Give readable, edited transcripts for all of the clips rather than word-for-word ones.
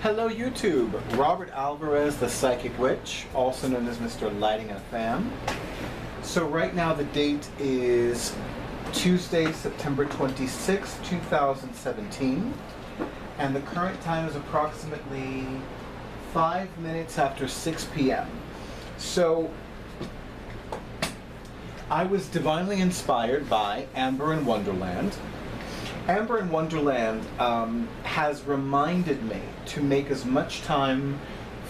Hello YouTube, Robert Alvarez, the Psychic Witch, also known as Mr. Lighting a Fan. So right now the date is Tuesday, September 26, 2017, and the current time is approximately 5 minutes after 6 p.m. So I was divinely inspired by Amber in Wonderland. Amber in Wonderland has reminded me to make as much time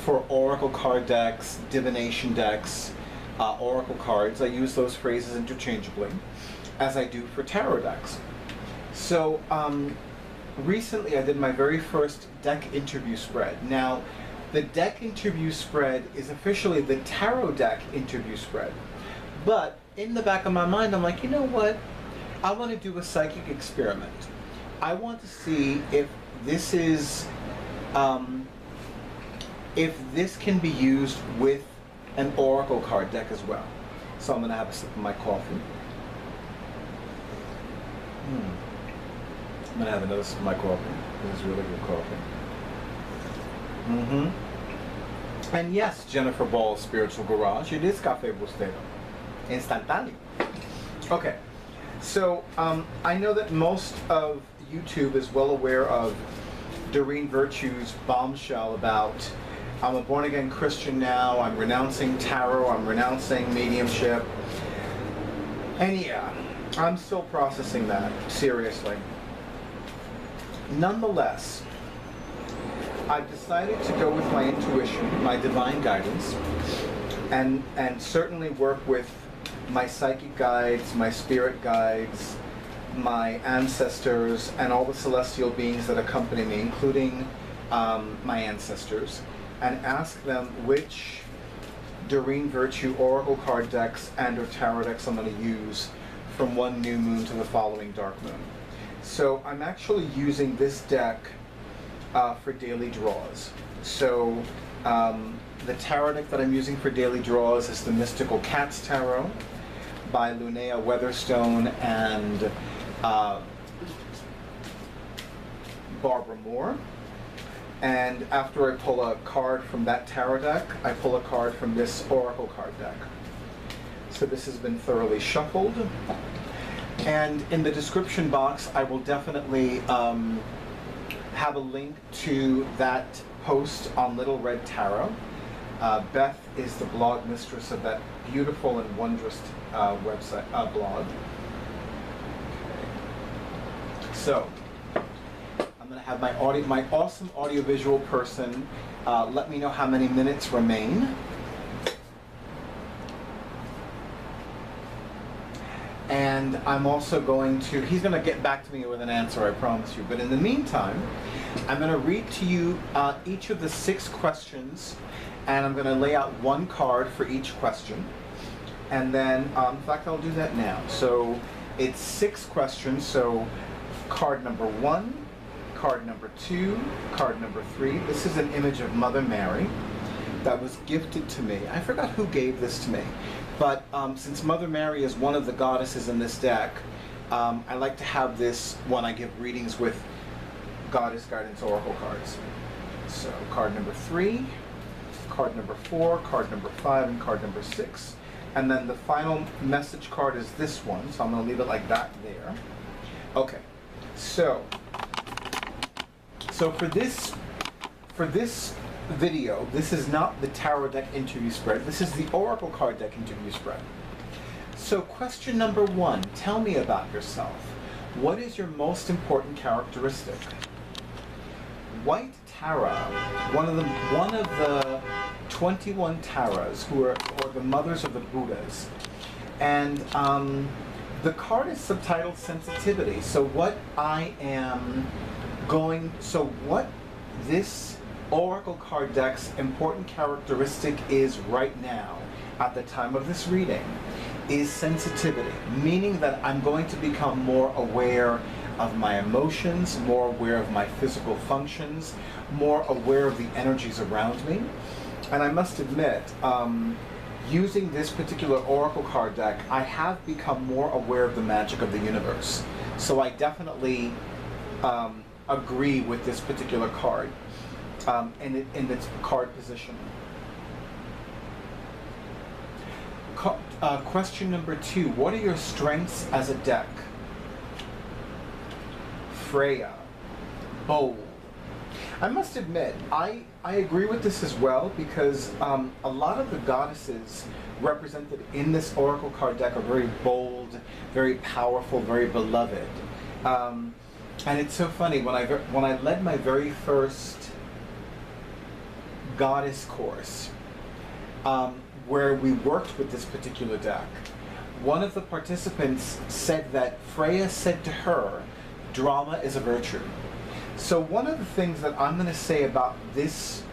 for oracle card decks, divination decks, oracle cards, I use those phrases interchangeably, as I do for tarot decks. So recently I did my very first deck interview spread. Now, the deck interview spread is officially the tarot deck interview spread. But in the back of my mind, I'm like, you know what? I want to do a psychic experiment. I want to see if this is, if this can be used with an oracle card deck as well. So I'm going to have a sip of my coffee. I'm going to have another sip of my coffee. This is really good coffee. And yes, Jennifer Ball's Spiritual Garage, it is Café Bustelo. Instantáneo. Okay, so I know that most of YouTube is well aware of Doreen Virtue's bombshell about I'm a born-again Christian now, I'm renouncing tarot, I'm renouncing mediumship. And yeah, I'm still processing that, seriously. Nonetheless, I've decided to go with my intuition, my divine guidance, and certainly work with my psychic guides, my spirit guides, my ancestors, and all the celestial beings that accompany me, including my ancestors, and ask them which Doreen Virtue oracle card decks and or tarot decks I'm going to use from one new moon to the following dark moon. So I'm actually using this deck for daily draws. So the tarot deck that I'm using for daily draws is the Mystical Cats Tarot by Lunaea Weatherstone and Barbara Moore. And after I pull a card from that tarot deck, I pull a card from this oracle card deck. So this has been thoroughly shuffled. And in the description box, I will definitely have a link to that post on Little Red Tarot. Beth is the blog mistress of that beautiful and wondrous website blog. So I'm going to have my awesome audiovisual person let me know how many minutes remain. And I'm also going to, he's going to get back to me with an answer, I promise you. But in the meantime, I'm going to read to you each of the 6 questions, and I'm going to lay out one card for each question. And then, in fact, I'll do that now. So it's 6 questions. So card number 1, card number 2, card number 3. This is an image of Mother Mary that was gifted to me. I forgot who gave this to me. But since Mother Mary is one of the goddesses in this deck, I like to have this when I give readings with Goddess Guidance Oracle cards. So card number 3, card number 4, card number 5, and card number 6. And then the final message card is this one, so I'm going to leave it like that there. Okay, so for this video, this is not the tarot deck interview spread, this is the oracle card deck interview spread. So question number 1, tell me about yourself. What is your most important characteristic? White Tara, one of the 21 Taras who are or the mothers of the Buddhas, and the card is subtitled Sensitivity. So what this oracle card deck's important characteristic is right now, at the time of this reading, is sensitivity, meaning that I'm going to become more aware of my emotions, more aware of my physical functions, more aware of the energies around me. And I must admit, using this particular oracle card deck, I have become more aware of the magic of the universe. So I definitely agree with this particular card. in its card position. Question number 2, what are your strengths as a deck? Freya, bold. I must admit, I agree with this as well, because a lot of the goddesses represented in this oracle card deck are very bold, very powerful, very beloved. And it's so funny, when I led my very first goddess course, where we worked with this particular deck, one of the participants said that Freya said to her, drama is a virtue. So one of the things that I'm going to say about this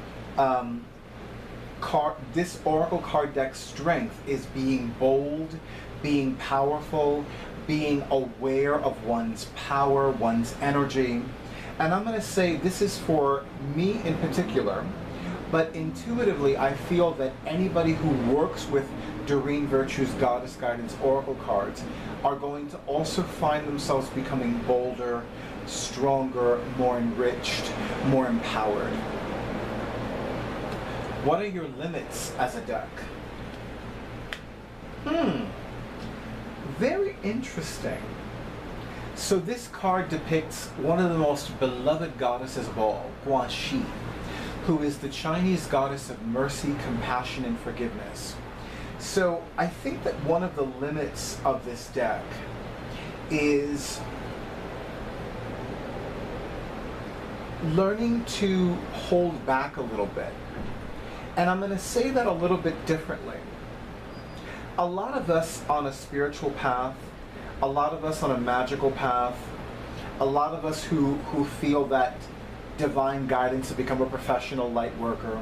this oracle card deck's strength is being bold, being powerful, being aware of one's power, one's energy. And I'm going to say this is for me in particular, but intuitively I feel that anybody who works with Doreen Virtue's Goddess Guidance Oracle cards are going to also find themselves becoming bolder, stronger, more enriched, more empowered. What are your limits as a deck? Very interesting. So this card depicts one of the most beloved goddesses of all, Guanxi, who is the Chinese goddess of mercy, compassion, and forgiveness. So I think that one of the limits of this deck is learning to hold back a little bit. And I'm going to say that a little bit differently. A lot of us on a spiritual path, a lot of us on a magical path, a lot of us who feel that divine guidance to become a professional light worker,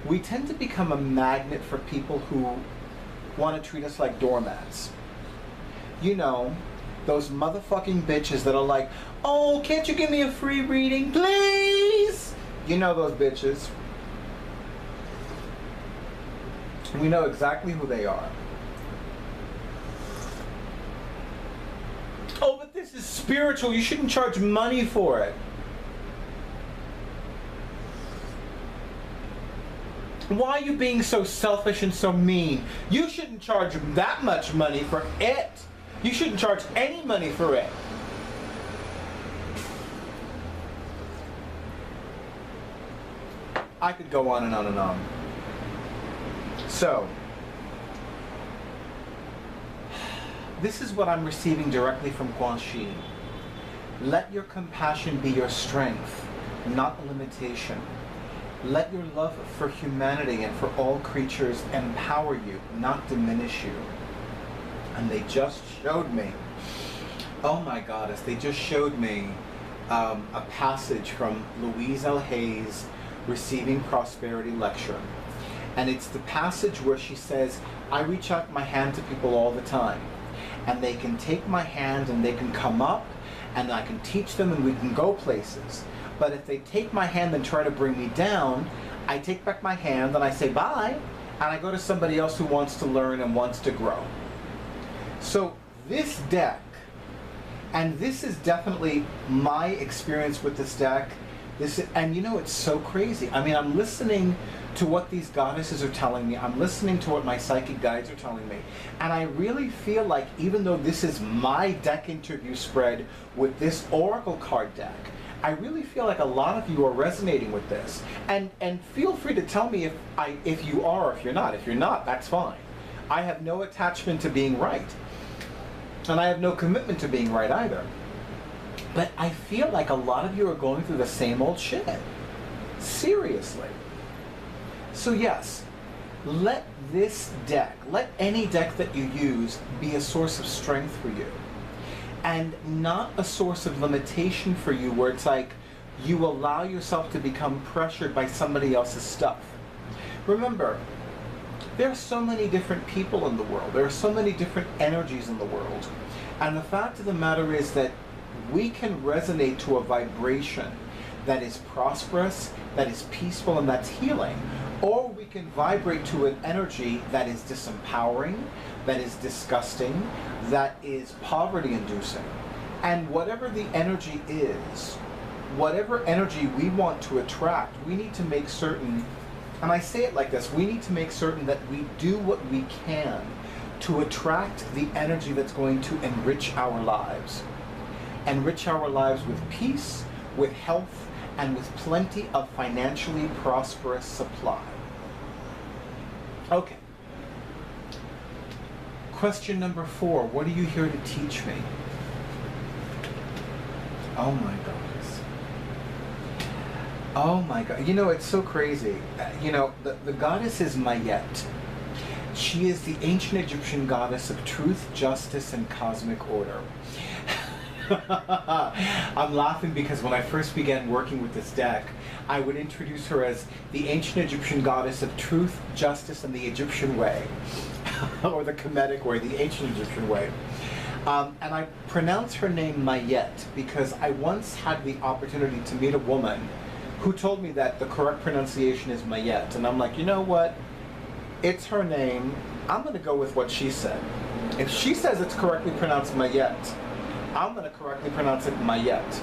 we tend to become a magnet for people who want to treat us like doormats. You know, those motherfucking bitches that are like, oh, can't you give me a free reading, please? You know those bitches. We know exactly who they are. Oh, but this is spiritual. You shouldn't charge money for it. Why are you being so selfish and so mean? You shouldn't charge that much money for it. You shouldn't charge any money for it. I could go on and on and on. So, this is what I'm receiving directly from Guanxi. Let your compassion be your strength, not a limitation. Let your love for humanity and for all creatures empower you, not diminish you. And they just showed me, oh my goddess, they just showed me a passage from Louise L. Hay's Receiving Prosperity lecture. And it's the passage where she says, I reach out my hand to people all the time. And they can take my hand and they can come up and I can teach them and we can go places. But if they take my hand and try to bring me down, I take back my hand and I say bye, and I go to somebody else who wants to learn and wants to grow. So this deck, and this is definitely my experience with this deck, and you know, it's so crazy. I mean, I'm listening to what these goddesses are telling me. I'm listening to what my psychic guides are telling me. And I really feel like, even though this is my deck interview spread with this oracle card deck, I really feel like a lot of you are resonating with this. And feel free to tell me if you are or if you're not. If you're not, that's fine. I have no attachment to being right. And I have no commitment to being right either. But I feel like a lot of you are going through the same old shit. Seriously. So yes, let this deck, let any deck that you use be a source of strength for you. And not a source of limitation for you where it's like you allow yourself to become pressured by somebody else's stuff. Remember, there are so many different people in the world. There are so many different energies in the world. And the fact of the matter is that we can resonate to a vibration that is prosperous, that is peaceful, and that's healing. Or we can vibrate to an energy that is disempowering, that is disgusting, that is poverty-inducing. And whatever the energy is, whatever energy we want to attract, we need to make certain, and I say it like this, we need to make certain that we do what we can to attract the energy that's going to enrich our lives. Enrich our lives with peace, with health, and with plenty of financially prosperous supply. Okay. Question number 4, what are you here to teach me? Oh my goodness. Oh my God. You know, it's so crazy. You know, the goddess is Mayet. She is the ancient Egyptian goddess of truth, justice, and cosmic order. I'm laughing because when I first began working with this deck, I would introduce her as the ancient Egyptian goddess of truth, justice, and the Egyptian way. Or the Kemetic way, the ancient Egyptian way. And I pronounce her name Mayet because I once had the opportunity to meet a woman who told me that the correct pronunciation is Mayet. And I'm like, you know what? It's her name. I'm going to go with what she said. If she says it's correctly pronounced Mayet, I'm going to correctly pronounce it Mayet.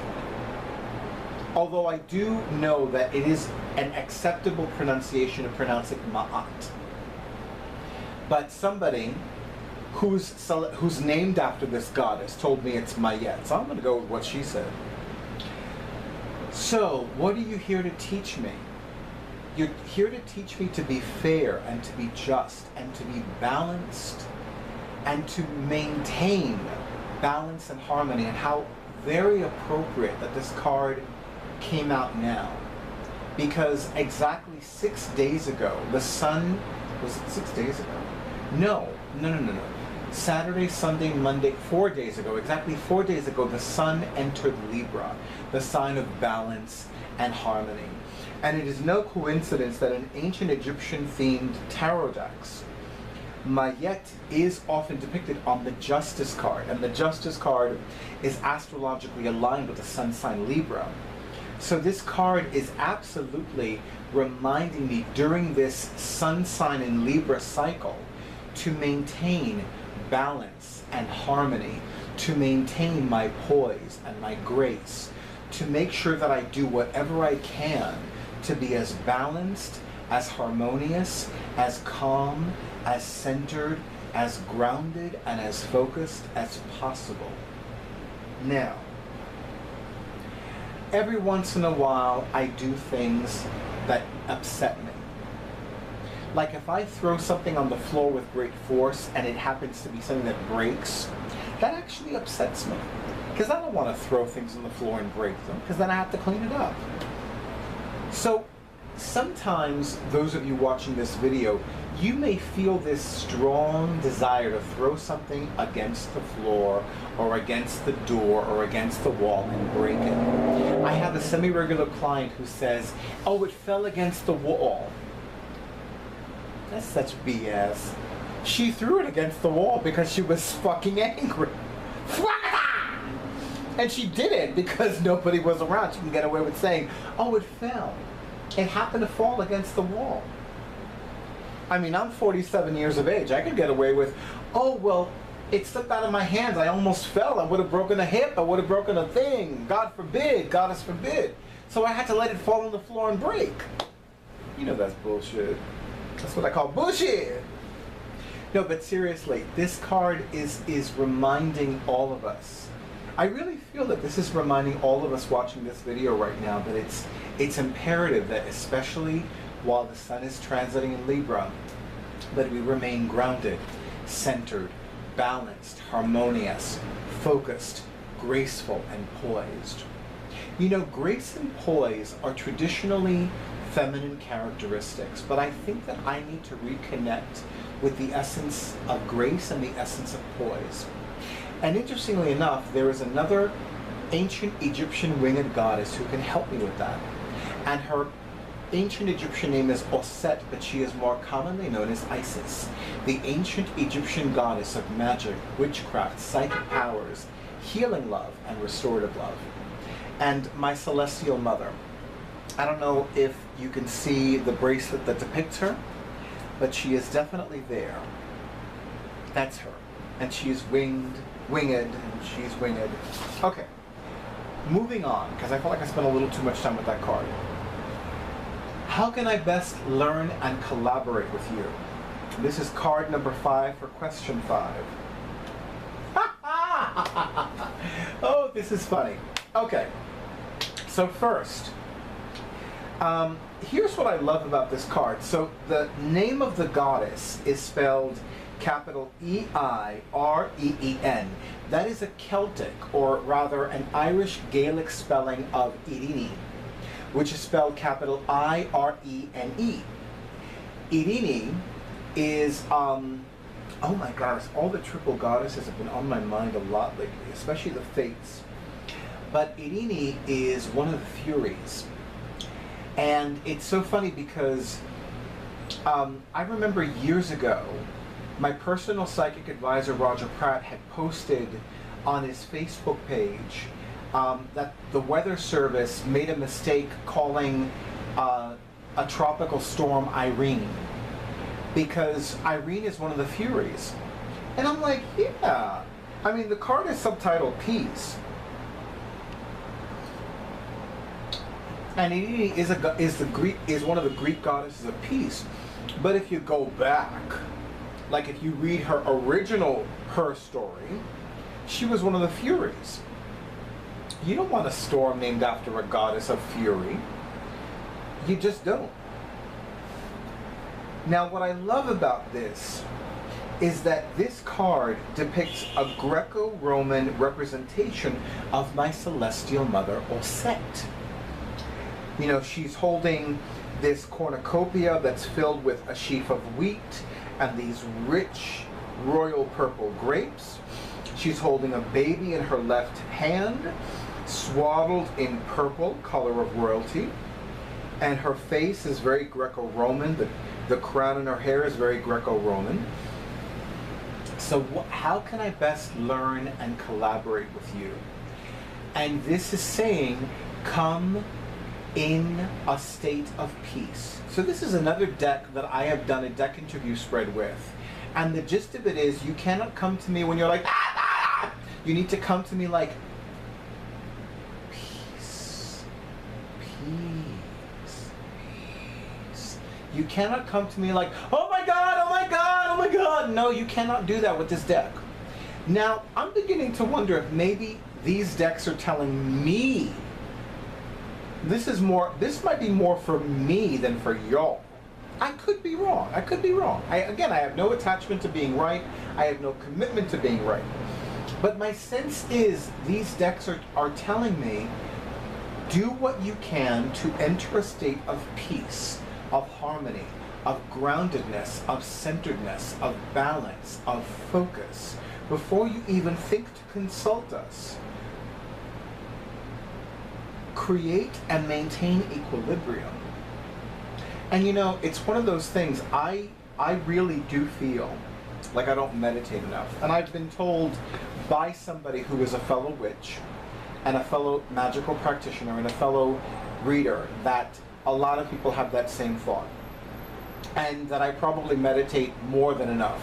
Although I do know that it is an acceptable pronunciation to pronounce it Ma'at. But somebody who's named after this goddess told me it's Mayet, so I'm going to go with what she said. So, what are you here to teach me? You're here to teach me to be fair and to be just and to be balanced and to maintain balance and harmony, and how very appropriate that this card came out now. Because exactly 6 days ago, the sun, was it 6 days ago? No. Saturday, Sunday, Monday, 4 days ago, exactly 4 days ago, the sun entered Libra, the sign of balance and harmony. And it is no coincidence that in ancient Egyptian-themed tarot decks, Mayet is often depicted on the Justice card, and the Justice card is astrologically aligned with the sun sign Libra. So this card is absolutely reminding me during this sun sign in Libra cycle to maintain balance and harmony, to maintain my poise and my grace, to make sure that I do whatever I can to be as balanced, as harmonious, as calm, as centered, as grounded, and as focused as possible. Now, every once in a while I do things that upset me. Like if I throw something on the floor with great force and it happens to be something that breaks, that actually upsets me. Because I don't want to throw things on the floor and break them, because then I have to clean it up. So sometimes, those of you watching this video, you may feel this strong desire to throw something against the floor or against the door or against the wall and break it. I have a semi-regular client who says, oh, it fell against the wall. That's such BS. She threw it against the wall because she was fucking angry. And she did it because nobody was around. She can get away with saying, oh, it fell. It happened to fall against the wall. I mean, I'm 47 years of age. I could get away with, oh, well, it slipped out of my hands. I almost fell. I would have broken a hip. I would have broken a thing. God forbid. Goddess forbid. So I had to let it fall on the floor and break. You know that's bullshit. That's what I call bullshit. No, but seriously, this card is reminding all of us. I really feel that this is reminding all of us watching this video right now that it's imperative that, especially while the sun is transiting in Libra, that we remain grounded, centered, balanced, harmonious, focused, graceful, and poised. You know, grace and poise are traditionally feminine characteristics, but I think that I need to reconnect with the essence of grace and the essence of poise. And interestingly enough, there is another ancient Egyptian winged goddess who can help me with that. And her ancient Egyptian name is Osset, but she is more commonly known as Isis, the ancient Egyptian goddess of magic, witchcraft, psychic powers, healing love, and restorative love. And my celestial mother. I don't know if you can see the bracelet that depicts her, but she is definitely there. That's her. And she is winged, and she's winged. Okay. moving on, because I feel like I spent a little too much time with that card. How can I best learn and collaborate with you? This is card number 5 for question 5. Oh, this is funny. Okay, so first, here's what I love about this card. So the name of the goddess is spelled capital E-I-R-E-E-N. That is a Celtic, or rather an Irish Gaelic spelling of Irene, which is spelled capital I-R-E-N-E. Irene is, oh my gosh, all the triple goddesses have been on my mind a lot lately, especially the fates. But Irene is one of the Furies. And it's so funny because I remember years ago, my personal psychic advisor, Roger Pratt, had posted on his Facebook page that the Weather Service made a mistake calling a tropical storm Irene, because Irene is one of the Furies. And I'm like, yeah. I mean, the card is subtitled Peace. And Irene is one of the Greek goddesses of peace. But if you go back, like if you read her original story, she was one of the Furies. You don't want a storm named after a goddess of fury. You just don't. Now, what I love about this is that this card depicts a Greco-Roman representation of my celestial mother, Osset. You know, she's holding this cornucopia that's filled with a sheaf of wheat and these rich royal purple grapes. She's holding a baby in her left hand, swaddled in purple, color of royalty. And her face is very Greco-Roman. The crown in her hair is very Greco-Roman. So how can I best learn and collaborate with you? And this is saying, come in a state of peace. So this is another deck that I have done a deck interview spread with. And the gist of it is, you cannot come to me when you're like, ah, ah. You need to come to me like, peace, peace, peace. You cannot come to me like, oh my God, oh my God, oh my God. No, you cannot do that with this deck. Now, I'm beginning to wonder if maybe these decks are telling me this might be more for me than for y'all. I could be wrong. I could be wrong. Again, I have no attachment to being right. I have no commitment to being right. But my sense is these decks are telling me, do what you can to enter a state of peace, of harmony, of groundedness, of centeredness, of balance, of focus, before you even think to consult us. Create and maintain equilibrium. And you know, it's one of those things, I really do feel like I don't meditate enough. And I've been told by somebody who is a fellow witch and a fellow magical practitioner and a fellow reader that a lot of people have that same thought. And that I probably meditate more than enough.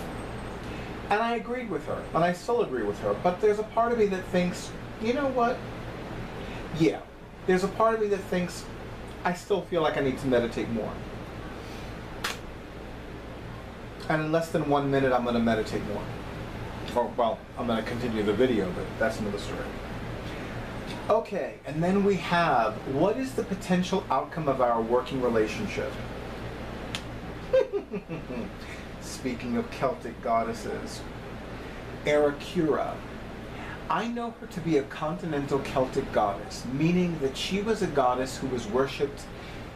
And I agreed with her, and I still agree with her. But there's a part of me that thinks, you know what? Yeah. There's a part of me that thinks, I still feel like I need to meditate more. And in less than 1 minute, I'm going to meditate more. Or, well, I'm going to continue the video, but that's another story. Okay, and then we have, what is the potential outcome of our working relationship? Speaking of Celtic goddesses, Eracura. I know her to be a continental Celtic goddess, meaning that she was a goddess who was worshipped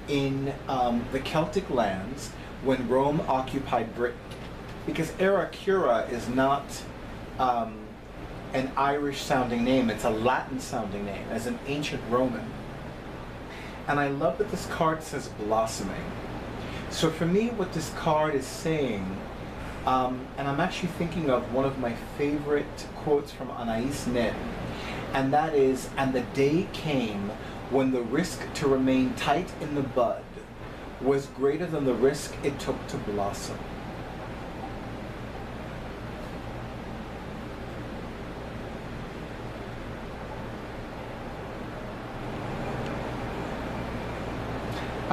in the Celtic lands when Rome occupied Britain. Because Eracura is not an Irish-sounding name, it's a Latin-sounding name, as an ancient Roman. And I love that this card says blossoming. So for me, what this card is saying, and I'm actually thinking of one of my favorite quotes from Anais Nin, and that is, and the day came when the risk to remain tight in the bud was greater than the risk it took to blossom.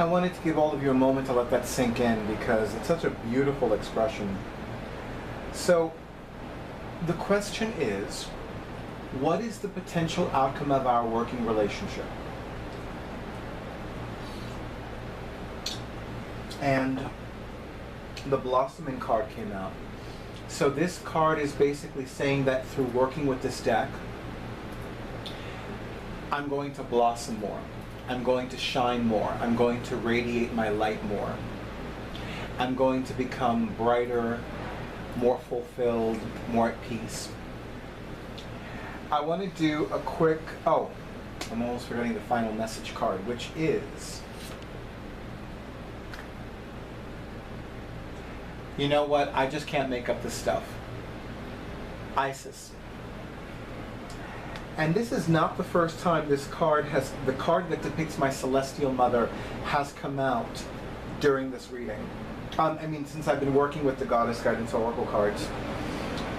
I wanted to give all of you a moment to let that sink in because it's such a beautiful expression. So the question is, what is the potential outcome of our working relationship? And the blossoming card came out. So this card is basically saying that through working with this deck, I'm going to blossom more. I'm going to shine more. I'm going to radiate my light more. I'm going to become brighter, more fulfilled, more at peace. I want to do a quick, oh, I'm almost forgetting the final message card, which is, you know what, I just can't make up this stuff. Isis. And this is not the first time this card has, the card that depicts my celestial mother has come out during this reading. I mean, since I've been working with the Goddess Guidance Oracle cards,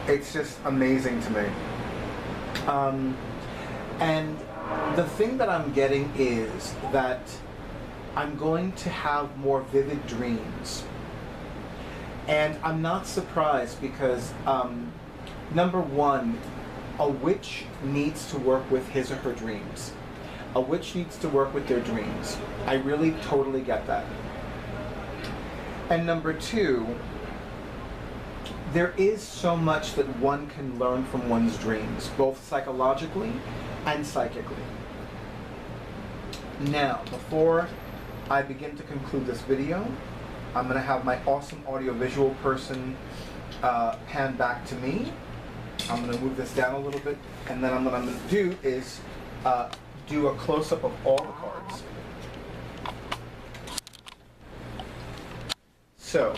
it's just amazing to me. And the thing that I'm getting is that I'm going to have more vivid dreams. And I'm not surprised because, number one, a witch needs to work with his or her dreams. A witch needs to work with their dreams. I really totally get that. And number two, there is so much that one can learn from one's dreams, both psychologically and psychically. Now, before I begin to conclude this video, I'm going to have my awesome audiovisual person pan back to me. I'm going to move this down a little bit, and then what I'm going to do is do a close-up of all the cards. So,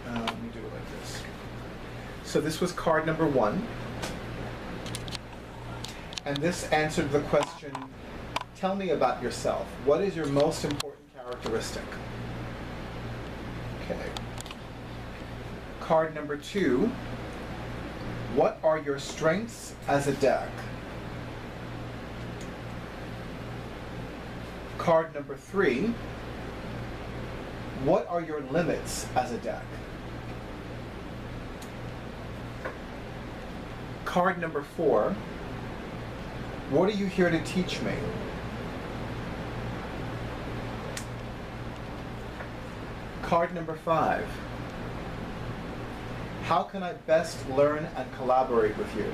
let me do it like this. So this was card number 1. And this answered the question, tell me about yourself. What is your most important characteristic? Okay. Card number 2, what are your strengths as a deck? Card number 3, what are your limits as a deck? Card number 4, what are you here to teach me? Card number 5, how can I best learn and collaborate with you?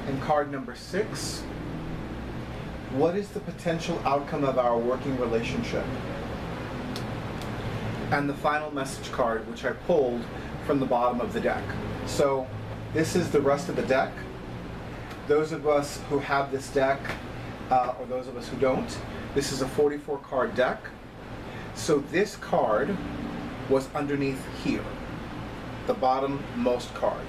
And card number 6, what is the potential outcome of our working relationship? And the final message card, which I pulled from the bottom of the deck. So this is the rest of the deck. Those of us who have this deck, or those of us who don't, this is a 44 card deck. So this card was underneath here, the bottom-most card.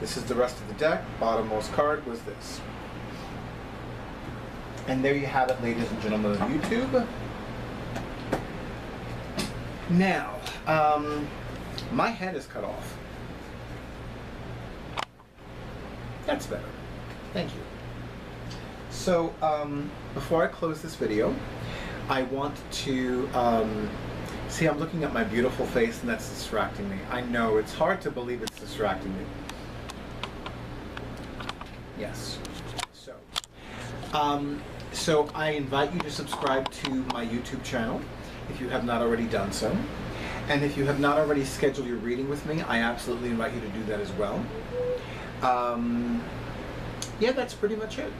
This is the rest of the deck. Bottom-most card was this. And there you have it, ladies and gentlemen of YouTube. Now, my head is cut off. That's better. Thank you. So, before I close this video, I want to, see, I'm looking at my beautiful face and that's distracting me. I know, it's hard to believe it's distracting me. Yes. So I invite you to subscribe to my YouTube channel if you have not already done so. And if you have not already scheduled your reading with me, I absolutely invite you to do that as well. Yeah, that's pretty much it.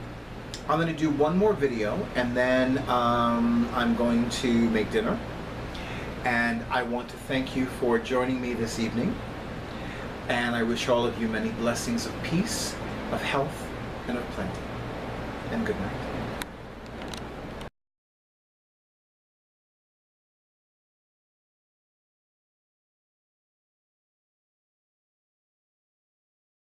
I'm going to do one more video, and then I'm going to make dinner. And I want to thank you for joining me this evening. And I wish all of you many blessings of peace, of health, and of plenty. And good night.